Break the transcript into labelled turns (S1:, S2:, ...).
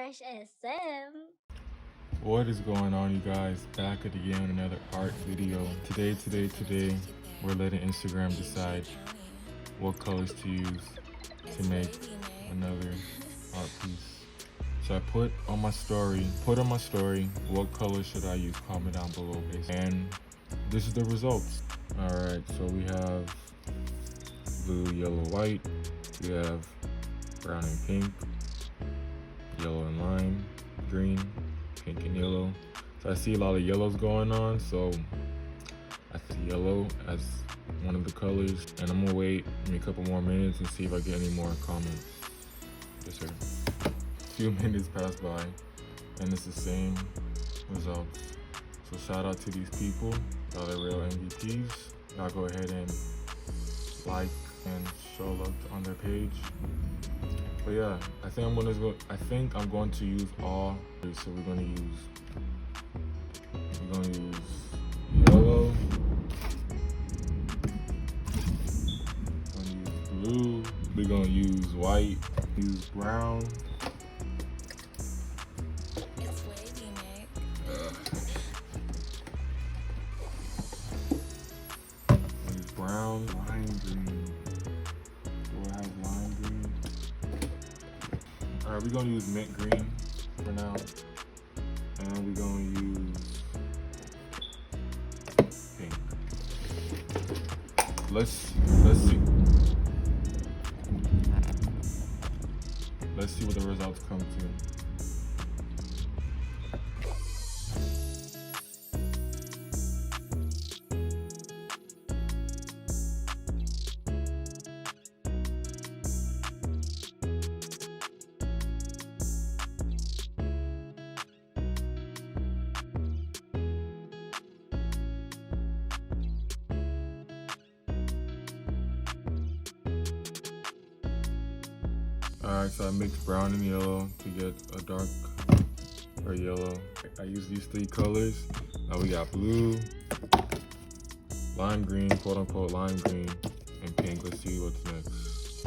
S1: Fresh SM.
S2: What is going on, you guys? Back at again with another art video. Today, we're letting Instagram decide what colors to use to make another art piece. So I put on my story, what color should I use? Comment down below, and this is the results. All right, so we have blue, yellow, white. We have brown and pink, yellow and lime, green, pink and yellow. So I see a lot of yellows going on, so I see yellow as one of the colors, and I'm gonna wait maybe a couple more minutes and see if I get any more comments. Yes, sir. A few minutes pass by, and it's the same results. So shout out to these people, y'all are real MVPs. Y'all go ahead and like and show love on their page. But yeah, I think I'm going to use all. So we're gonna use yellow, we're gonna use blue, we're gonna use white, use brown.
S3: It's wavy, Nick.
S2: Use brown, lime green. Do I have lime green? Alright, we're gonna use mint green for now. And we're gonna use pink. Let's see. Let's see what the results come to. Alright, so I mixed brown and yellow to get a dark or yellow. I use these three colors. Now we got blue, lime green, quote unquote lime green, and pink. Let's see what's next.